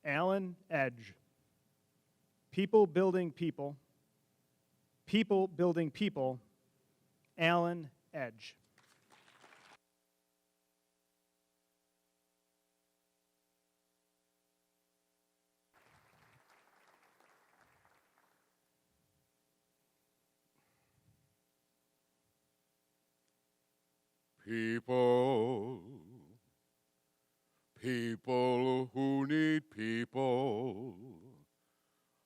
Alan Edge. People building people. People building people. Alan Edge. People, people who need people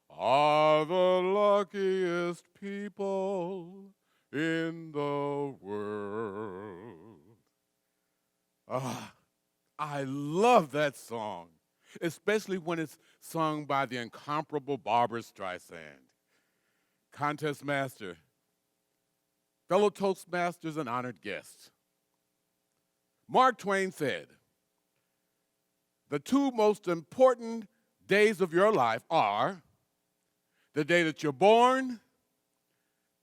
are the luckiest people in the world. I love that song, especially when it's sung by the incomparable Barbra Streisand. Contest master, fellow Toastmasters and honored guests. Mark Twain said, the two most important days of your life are the day that you're born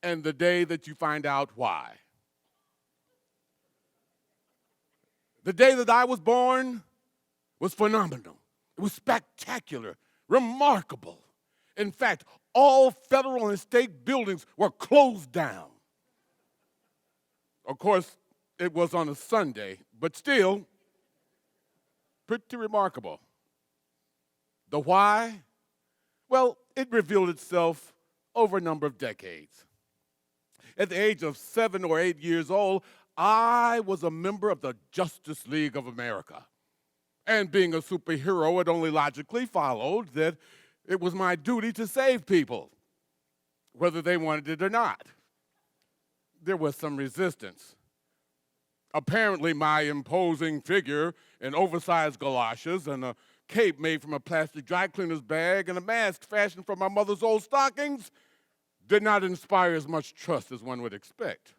and the day that you find out why. The day that I was born was phenomenal. It was spectacular, remarkable. In fact, all federal and state buildings were closed down. Of course, it was on a Sunday, but still, pretty remarkable. The why? Well, it revealed itself over a number of decades. At the age of 7 or 8 years old, I was a member of the Justice League of America. And being a superhero, it only logically followed that it was my duty to save people, whether they wanted it or not. There was some resistance. Apparently, my imposing figure in oversized galoshes and a cape made from a plastic dry cleaner's bag and a mask fashioned from my mother's old stockings did not inspire as much trust as one would expect.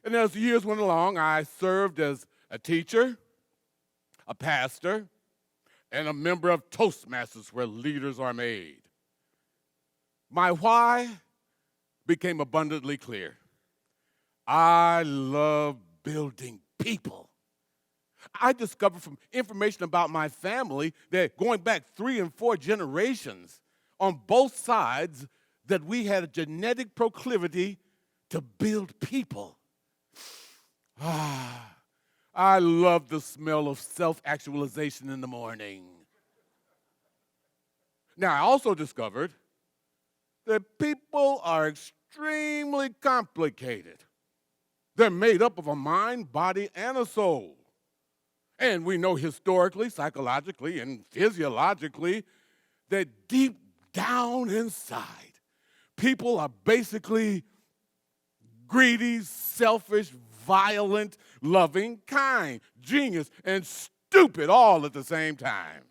And as the years went along, I served as a teacher, a pastor, and a member of Toastmasters, where leaders are made. My why became abundantly clear. I love building people. I discovered from information about my family that going back 3 and 4 generations on both sides that we had a genetic proclivity to build people. I love the smell of self-actualization in the morning. Now, I also discovered that people are extremely complicated. They're made up of a mind, body, and a soul. And we know historically, psychologically, and physiologically that deep down inside, people are basically greedy, selfish, violent, loving, kind, genius, and stupid all at the same time.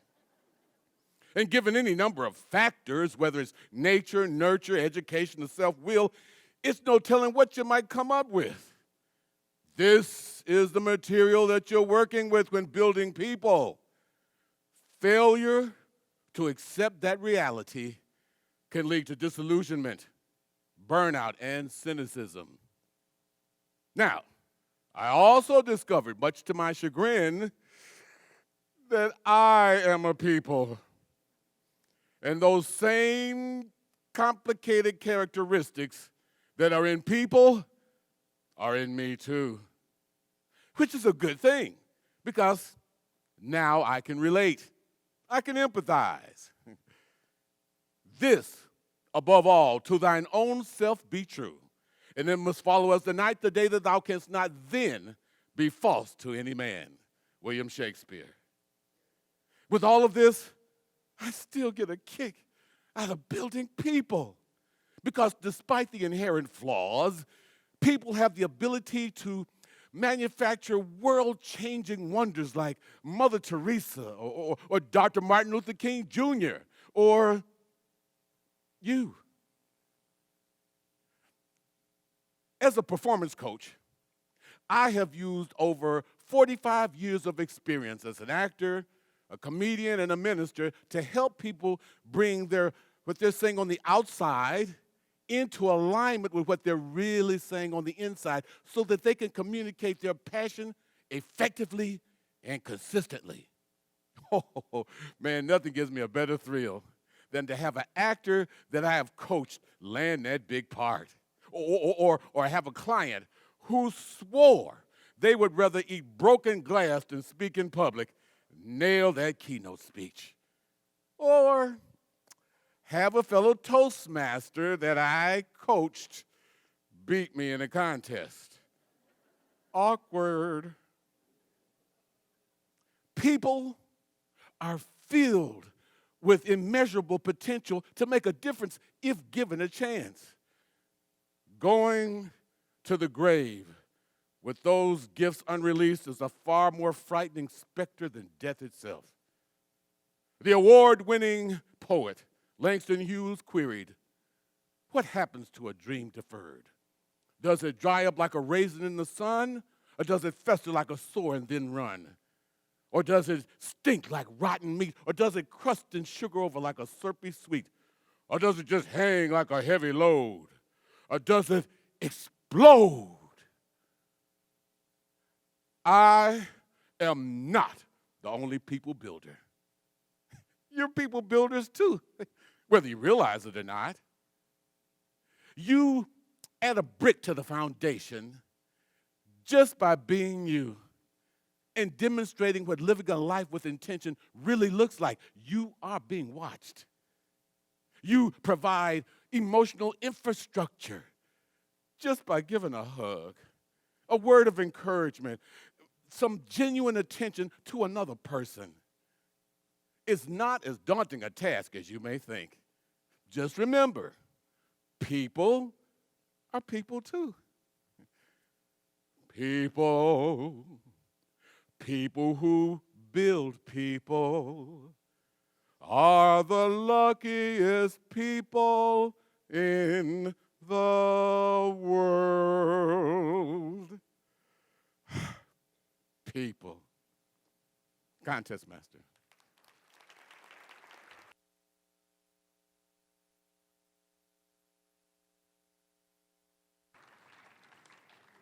And given any number of factors, whether it's nature, nurture, education, or self-will, it's no telling what you might come up with. This is the material that you're working with when building people. Failure to accept that reality can lead to disillusionment, burnout, and cynicism. Now, I also discovered, much to my chagrin, that I am a people. And those same complicated characteristics that are in people are in me too, which is a good thing because now I can relate. I can empathize. This, above all, to thine own self be true, and it must follow us the night, the day that thou canst not then be false to any man. William Shakespeare. With all of this, I still get a kick out of building people because despite the inherent flaws, people have the ability to manufacture world-changing wonders like Mother Teresa or Dr. Martin Luther King Jr. or you. As a performance coach, I have used over 45 years of experience as an actor, a comedian, and a minister to help people bring what they're saying on the outside into alignment with what they're really saying on the inside so that they can communicate their passion effectively and consistently. Oh, man, nothing gives me a better thrill than to have an actor that I have coached land that big part. Or have a client who swore they would rather eat broken glass than speak in public, nail that keynote speech. Or have a fellow Toastmaster that I coached beat me in a contest. Awkward. People are filled with immeasurable potential to make a difference if given a chance. Going to the grave with those gifts unreleased is a far more frightening specter than death itself. The award-winning poet Langston Hughes queried, "What happens to a dream deferred? Does it dry up like a raisin in the sun, or does it fester like a sore and then run? Or does it stink like rotten meat? Or does it crust and sugar over like a syrupy sweet? Or does it just hang like a heavy load? Or does it explode?" I am not the only people builder. You're people builders too, whether you realize it or not. You add a brick to the foundation just by being you and demonstrating what living a life with intention really looks like. You are being watched. You provide emotional infrastructure just by giving a hug, a word of encouragement, some genuine attention to another person. It's not as daunting a task as you may think. Just remember, people are people too. People who build people are the luckiest people in the world. People. Contest master.